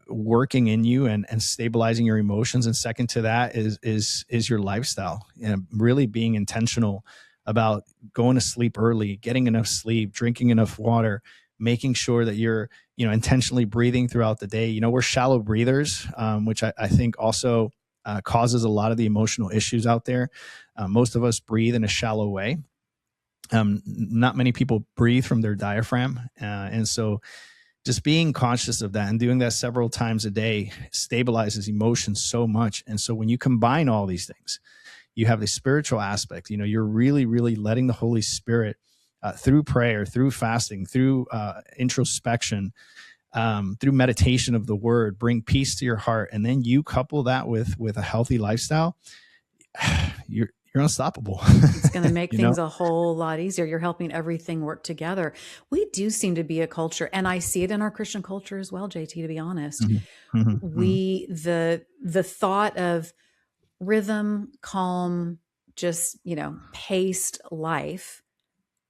working in you and stabilizing your emotions. And second to that is your lifestyle, and really being intentional about going to sleep early, getting enough sleep, drinking enough water, making sure that you're, intentionally breathing throughout the day. We're shallow breathers, which I think also causes a lot of the emotional issues out there. Most of us breathe in a shallow way. Not many people breathe from their diaphragm. And so just being conscious of that and doing that several times a day stabilizes emotions so much. And so when you combine all these things, you have the spiritual aspect. You're really, really letting the Holy Spirit through prayer, through fasting, through introspection, through meditation of the word, bring peace to your heart. And then you couple that with a healthy lifestyle, you're unstoppable. It's going to make things a whole lot easier. You're helping everything work together. We do seem to be a culture, and I see it in our Christian culture as well, JT, to be honest. The thought of rhythm, calm, just, paced life,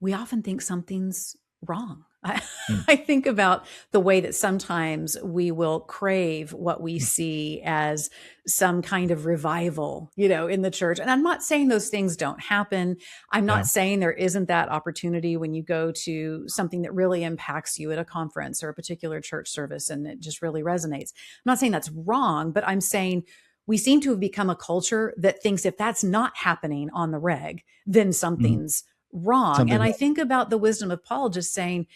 we often think something's wrong. I think about the way that sometimes we will crave what we see as some kind of revival, in the church. And I'm not saying those things don't happen. I'm not saying there isn't that opportunity when you go to something that really impacts you at a conference or a particular church service and it just really resonates. I'm not saying that's wrong, but I'm saying we seem to have become a culture that thinks if that's not happening on the reg, then something's wrong. And I think about the wisdom of Paul just saying,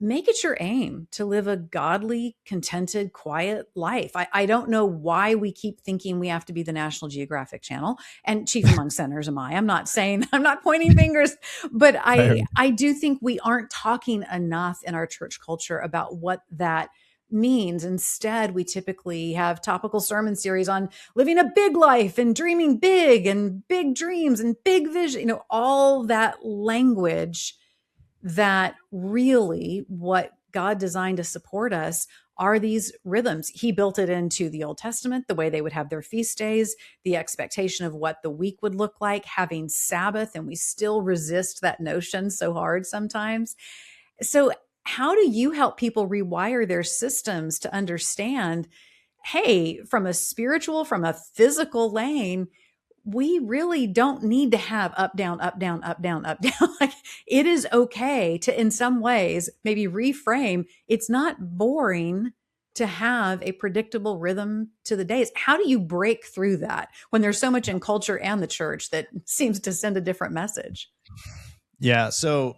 make it your aim to live a godly, contented, quiet life. I don't know why we keep thinking we have to be the National Geographic Channel, and chief among sinners am I. I'm not pointing fingers, but I do think we aren't talking enough in our church culture about what that means. Instead, we typically have topical sermon series on living a big life and dreaming big and big dreams and big vision, all that language that really what God designed to support us are these rhythms. He built it into the Old Testament, the way they would have their feast days, the expectation of what the week would look like, having Sabbath, and we still resist that notion so hard sometimes. So how do you help people rewire their systems to understand, hey, from a spiritual, from a physical lane, we really don't need to have up, down, up, down, up, down, up, down. Like, it is okay to, in some ways, maybe reframe. It's not boring to have a predictable rhythm to the days. How do you break through that when there's so much in culture and the church that seems to send a different message? Yeah. So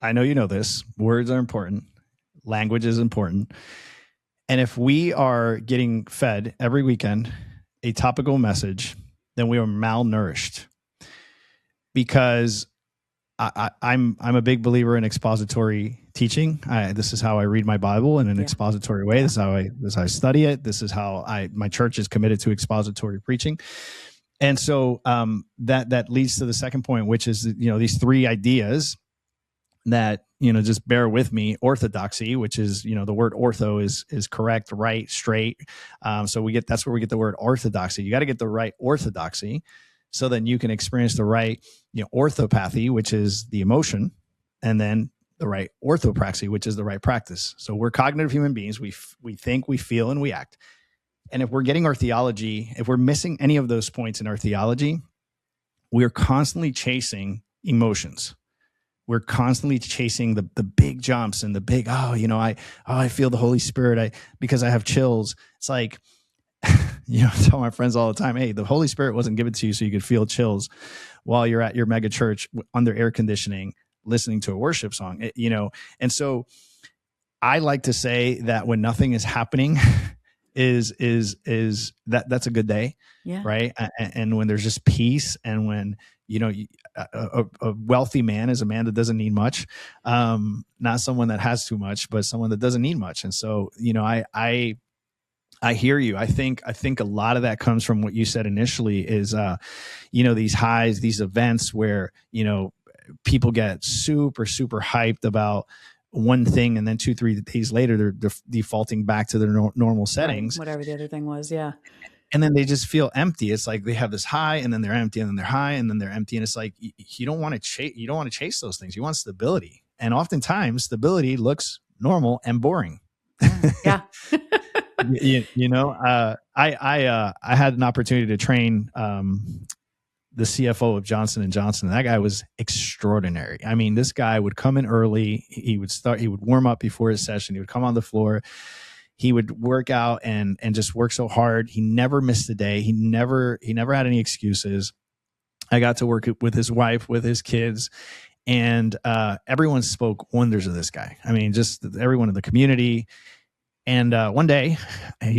I know you know this. Words are important. Language is important. And if we are getting fed every weekend a topical message, then we are malnourished. Because I'm a big believer in expository teaching. This is how I read my Bible in an expository way. This is how I study it. This is how my church is committed to expository preaching. And so that leads to the second point, which is these three ideas that just bear with me. Orthodoxy, which is the word ortho is correct, right, straight. So that's where we get the word orthodoxy. You got to get the right orthodoxy, so then you can experience the right orthopathy, which is the emotion, and then the right orthopraxy, which is the right practice. So we're cognitive human beings. We think, we feel, and we act. And if we're getting our theology, if we're missing any of those points in our theology, we're constantly chasing emotions. We're constantly chasing the big jumps and the big, I feel the Holy Spirit because I have chills. It's like, I tell my friends all the time, hey, the Holy Spirit wasn't given to you so you could feel chills while you're at your mega church under air conditioning, listening to a worship song, And so I like to say that when nothing is happening is that's a good day. Yeah. Right. And when there's just peace, and when, a wealthy man is a man that doesn't need much, not someone that has too much, but someone that doesn't need much. And so, I hear you. I think a lot of that comes from what you said initially is, these highs, these events where, people get super, super hyped about one thing, and then 2-3 days later, they're defaulting back to their normal settings. Right, whatever the other thing was. Yeah. And then they just feel empty. It's like they have this high, and then they're empty, and then they're high, and then they're empty. And it's like, you don't want to chase. You don't want to chase those things. You want stability. And oftentimes stability looks normal and boring. Yeah. I had an opportunity to train the CFO of Johnson & Johnson. That guy was extraordinary. I mean, this guy would come in early. He would warm up before his session. He would come on the floor. He would work out and just work so hard. He never missed a day. He never had any excuses. I got to work with his wife, with his kids, and everyone spoke wonders of this guy. I mean, just everyone in the community. And one day, I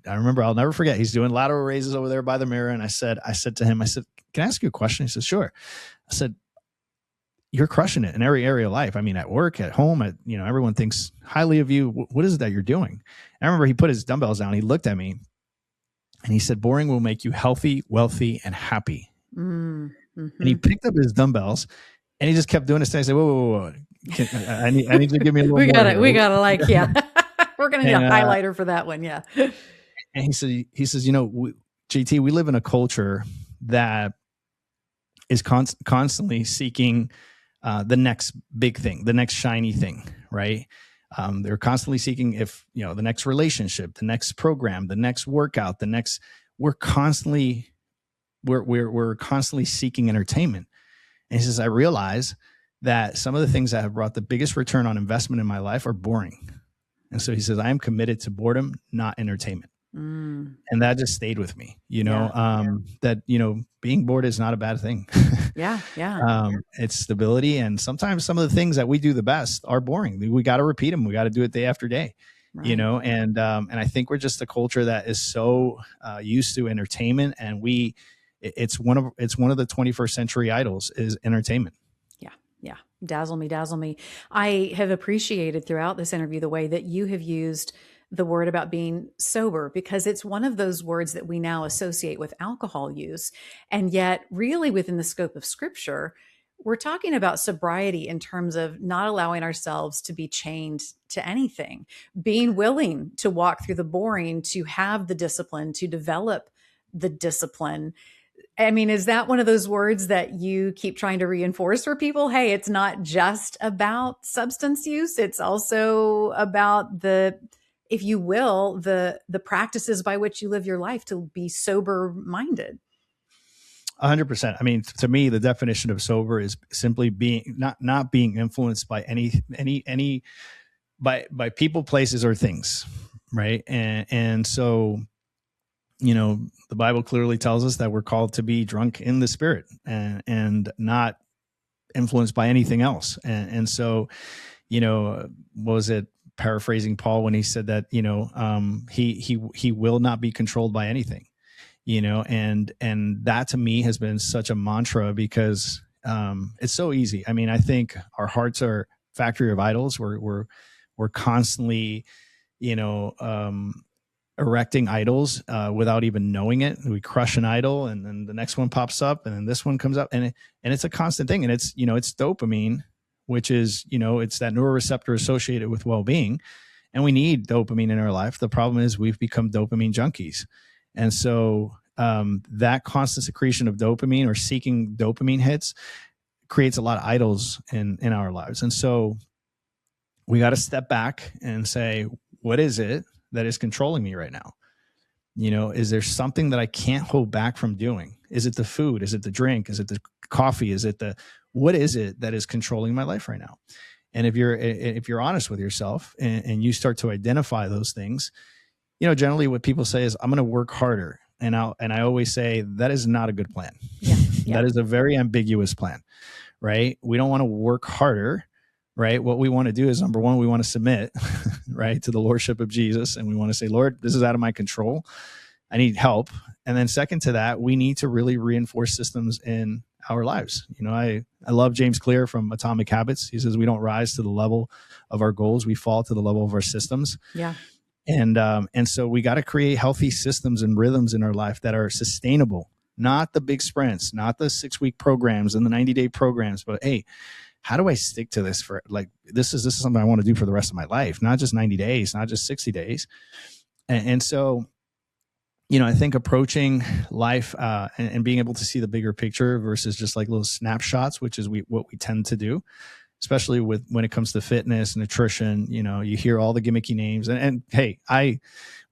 remember, I'll never forget, he's doing lateral raises over there by the mirror. And I said to him, can I ask you a question? He said, sure. I said, you're crushing it in every area of life. I mean, at work, at home, everyone thinks highly of you. What is it that you're doing? And I remember he put his dumbbells down. He looked at me and he said, boring will make you healthy, wealthy, and happy. Mm-hmm. And he picked up his dumbbells and he just kept doing this thing. I said, whoa. I need you to give me a little more. We got to yeah. We're going to need a highlighter for that one. Yeah. And he says, JT, we live in a culture that is constantly seeking the next big thing, the next shiny thing, right? They're constantly seeking the next relationship, the next program, the next workout, we're constantly seeking entertainment. And he says, I realize that some of the things that have brought the biggest return on investment in my life are boring. And so he says, I am committed to boredom, not entertainment. And that just stayed with me, that, being bored is not a bad thing. Yeah. It's stability. And sometimes some of the things that we do the best are boring. We got to repeat them. We got to do it day after day, right. And I think we're just a culture that is so used to entertainment, and it's one of the 21st century idols is entertainment. Yeah. Dazzle me. I have appreciated throughout this interview the way that you have used the word about being sober, because it's one of those words that we now associate with alcohol use. And yet really within the scope of scripture, we're talking about sobriety in terms of not allowing ourselves to be chained to anything, being willing to walk through the boring, to have the discipline, to develop the discipline. I mean, is that one of those words that you keep trying to reinforce for people? Hey, it's not just about substance use. It's also about if you will, the practices by which you live your life to be sober minded. 100%. I mean, to me, the definition of sober is simply being not being influenced by by people, places, or things. Right. And so, the Bible clearly tells us that we're called to be drunk in the Spirit and not influenced by anything else. And so, what was it? Paraphrasing Paul when he said that, he will not be controlled by anything, and that to me has been such a mantra, because it's so easy. I mean, I think our hearts are factory of idols. We're constantly, erecting idols without even knowing it. We crush an idol, and then the next one pops up, and then this one comes up, and it's a constant thing. And it's, it's dopamine, which is, it's that neuroreceptor associated with well-being. And we need dopamine in our life. The problem is we've become dopamine junkies. And so that constant secretion of dopamine, or seeking dopamine hits, creates a lot of idols in our lives. And so we got to step back and say, what is it that is controlling me right now? Is there something that I can't hold back from doing? Is it the food? Is it the drink? Is it the coffee? What is it that is controlling my life right now? And if you're honest with yourself and you start to identify those things, generally what people say is, I'm going to work harder. And I always say that is not a good plan. Yeah. That is a very ambiguous plan, right? We don't want to work harder, right? What we want to do is, number one, we want to submit, right, to the lordship of Jesus. And we want to say, Lord, this is out of my control. I need help. And then second to that, we need to really reinforce systems in our lives. I love James Clear from Atomic Habits. He says, we don't rise to the level of our goals. We fall to the level of our systems. Yeah. And so we got to create healthy systems and rhythms in our life that are sustainable, not the big sprints, not the 6-week programs and the 90-day programs, but hey, how do I stick to this for this is something I want to do for the rest of my life, not just 90 days, not just 60 days. And so, I think approaching life and being able to see the bigger picture versus just like little snapshots, which is what we tend to do, especially when it comes to fitness, nutrition. You hear all the gimmicky names, and hey,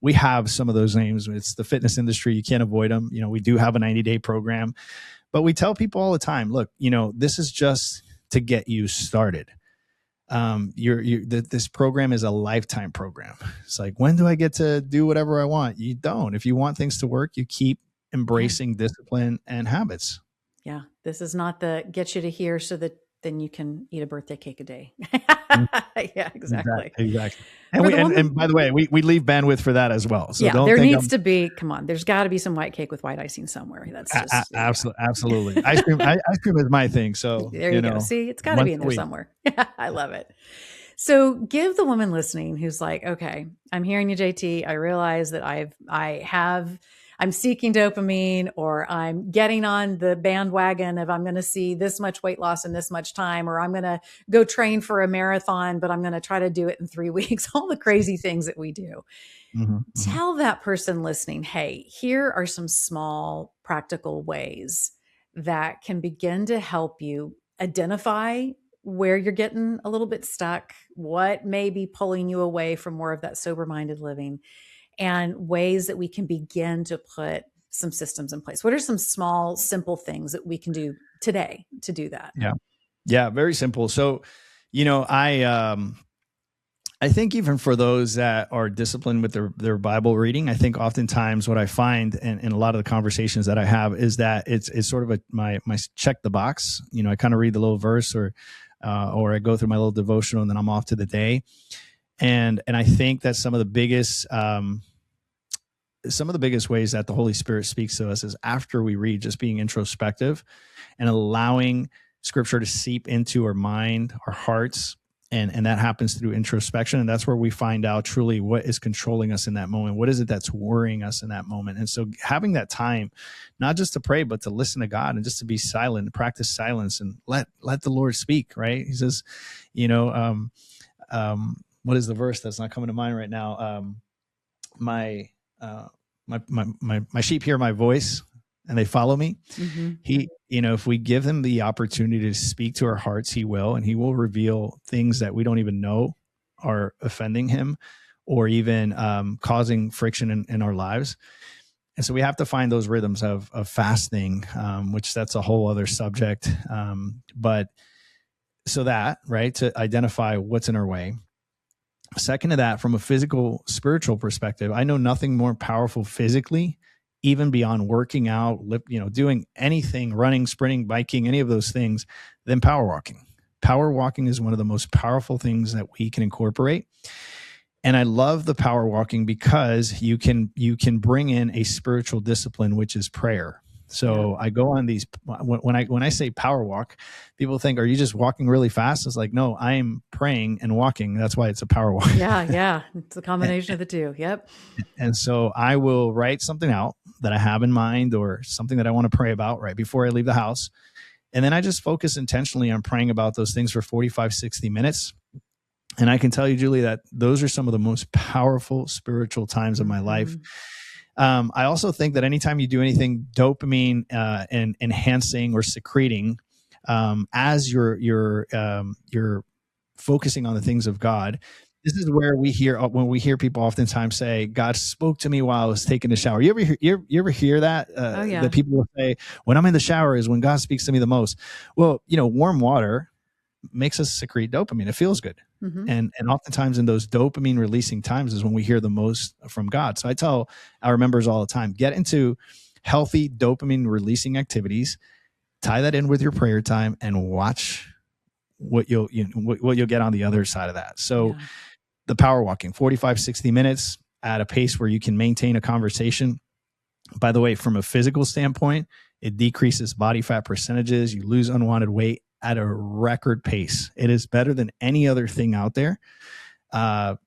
we have some of those names. It's the fitness industry. You can't avoid them. We do have a 90-day program, but we tell people all the time, look, this is just to get you started. This program is a lifetime program. It's like, when do I get to do whatever I want? You don't. If you want things to work, you keep embracing discipline and habits. Yeah. This is not the get you to here so that then you can eat a birthday cake a day. Yeah, exactly. Exactly. And by the way, we leave bandwidth for that as well. So yeah, there needs to be, come on, there's got to be some white cake with white icing somewhere. That's just absolutely. Ice cream is my thing. So there you go. See, it's got to be in there somewhere. I love it. So give the woman listening who's like, okay, I'm hearing you, JT. I realize that I'm seeking dopamine, or I'm getting on the bandwagon of I'm going to see this much weight loss in this much time, or I'm going to go train for a marathon, but I'm going to try to do it in 3 weeks, all the crazy things that we do. Mm-hmm. Tell that person listening, hey, here are some small practical ways that can begin to help you identify where you're getting a little bit stuck, what may be pulling you away from more of that sober-minded living, and ways that we can begin to put some systems in place. What are some small, simple things that we can do today to do that? Yeah. Yeah. Very simple. So, I think even for those that are disciplined with their Bible reading, I think oftentimes what I find in a lot of the conversations that I have is that it's sort of my check the box. I kind of read the little verse or I go through my little devotional and then I'm off to the day. And I think that some of the biggest ways that the Holy Spirit speaks to us is after we read, just being introspective and allowing Scripture to seep into our mind, our hearts. And that happens through introspection. And that's where we find out truly what is controlling us in that moment. What is it that's worrying us in that moment? And so having that time, not just to pray, but to listen to God and just to be silent and practice silence and let the Lord speak, right? He says, what is the verse that's not coming to mind right now? My sheep hear my voice and they follow me. Mm-hmm. If we give him the opportunity to speak to our hearts, he will, and he will reveal things that we don't even know are offending him or even causing friction in our lives. And so we have to find those rhythms of fasting, which that's a whole other subject. But so that, right, to identify what's in our way. Second to that, from a physical, spiritual perspective, I know nothing more powerful physically, even beyond working out, doing anything, running, sprinting, biking, any of those things, than power walking. Power walking is one of the most powerful things that we can incorporate. And I love the power walking because you can bring in a spiritual discipline, which is prayer. So I go on these, when I say power walk, people think, are you just walking really fast? It's like, no, I am praying and walking. That's why it's a power walk. Yeah. It's a combination of the two. Yep. And so I will write something out that I have in mind or something that I want to pray about right before I leave the house. And then I just focus intentionally on praying about those things for 45, 60 minutes. And I can tell you, Julie, that those are some of the most powerful spiritual times of my life. I also think that anytime you do anything dopamine and enhancing or secreting, as you're focusing on the things of God, this is where we hear people oftentimes say, "God spoke to me while I was taking a shower." You ever hear that? That people will say, "When I'm in the shower is when God speaks to me the most." Well, warm water makes us secrete dopamine. It feels good. Mm-hmm. And oftentimes in those dopamine releasing times is when we hear the most from God. So I tell our members all the time, get into healthy dopamine releasing activities, tie that in with your prayer time, and watch what you'll get on the other side of that. So the power walking, 45, 60 minutes at a pace where you can maintain a conversation. By the way, from a physical standpoint, it decreases body fat percentages. You lose unwanted weight at a record pace. It is better than any other thing out there. Double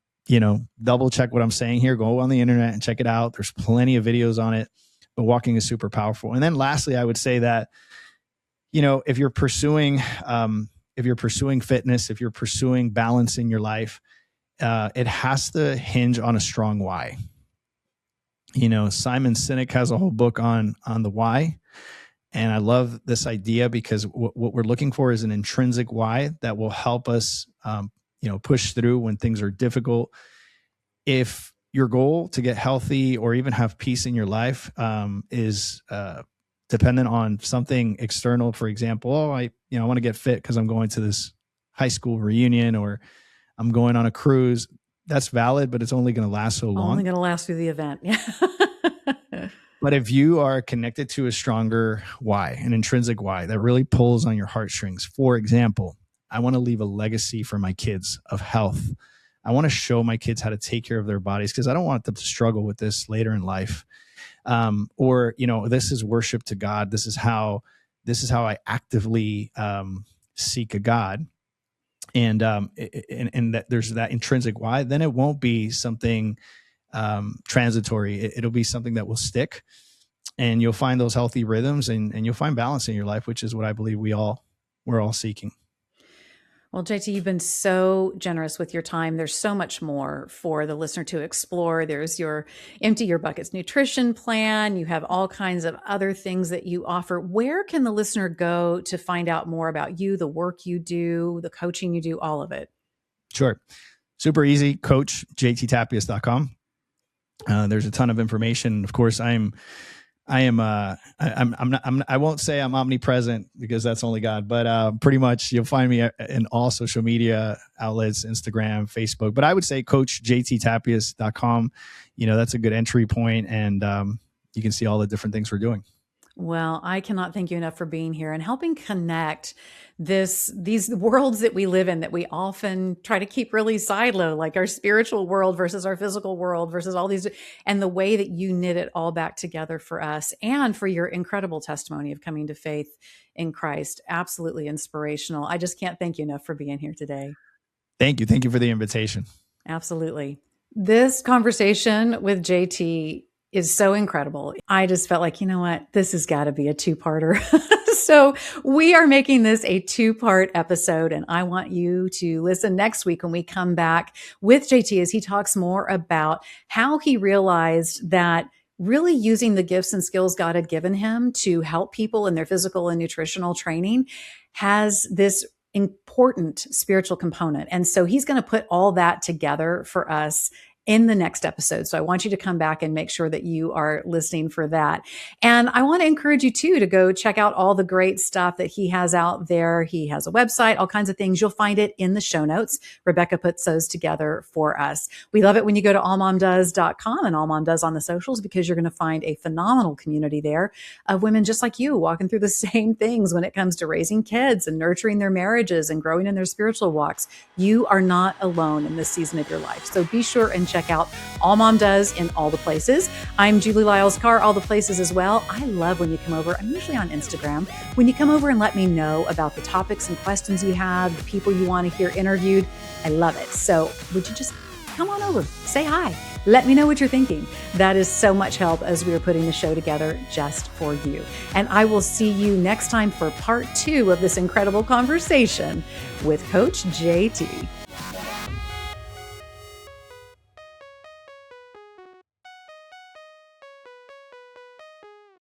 check what I'm saying here. Go on the internet and check it out. There's plenty of videos on it, but walking is super powerful. And then lastly, I would say that, if you're pursuing fitness, if you're pursuing balance in your life, it has to hinge on a strong why. Simon Sinek has a whole book on the why. And I love this idea because what we're looking for is an intrinsic why that will help us, push through when things are difficult. If your goal to get healthy or even have peace in your life is dependent on something external, for example, I want to get fit because I'm going to this high school reunion or I'm going on a cruise. That's valid, but it's only going to last so long. Only going to last through the event. Yeah. But if you are connected to a stronger why, an intrinsic why that really pulls on your heartstrings, for example, I want to leave a legacy for my kids of health. I want to show my kids how to take care of their bodies because I don't want them to struggle with this later in life. This is worship to God. This is how I actively seek a God. And that there's that intrinsic why, then it won't be something transitory. It'll be something that will stick, and you'll find those healthy rhythms and you'll find balance in your life, which is what I believe we're all seeking. Well, JT, you've been so generous with your time. There's so much more for the listener to explore. There's your Empty Your Buckets nutrition plan. You have all kinds of other things that you offer. Where can the listener go to find out more about you, the work you do, the coaching you do, all of it? Sure. Super easy. Coach, jttapias.com. There's a ton of information. Of course, I won't say I'm omnipresent because that's only God, but pretty much you'll find me in all social media outlets, Instagram, Facebook, but I would say Coach jttapias.com. That's a good entry point, and you can see all the different things we're doing. Well, I cannot thank you enough for being here and helping connect these worlds that we live in that we often try to keep really siloed, like our spiritual world versus our physical world versus all these, and the way that you knit it all back together for us and for your incredible testimony of coming to faith in Christ. Absolutely inspirational. I just can't thank you enough for being here today. Thank you. Thank you for the invitation. Absolutely. This conversation with JT is so incredible. I just felt like, you know what, this has got to be a two-parter. So we are making this a two-part episode, and I want you to listen next week when we come back with JT as he talks more about how he realized that really using the gifts and skills God had given him to help people in their physical and nutritional training has this important spiritual component. And so he's going to put all that together for us in the next episode. So I want you to come back and make sure that you are listening for that. And I want to encourage you too to go check out all the great stuff that he has out there. He has a website, all kinds of things. You'll find it in the show notes. Rebecca puts those together for us. We love it when you go to allmomdoes.com and allmomdoes on the socials, because you're going to find a phenomenal community there of women just like you walking through the same things when it comes to raising kids and nurturing their marriages and growing in their spiritual walks. You are not alone in this season of your life. So be sure and check out All Mom Does in all the places. I'm Julie Lyles Carr, all the places as well. I love when you come over. I'm usually on Instagram. When you come over and let me know about the topics and questions you have, the people you want to hear interviewed, I love it. So would you just come on over, say hi, let me know what you're thinking. That is so much help as we are putting the show together just for you. And I will see you next time for part 2 of this incredible conversation with Coach JT.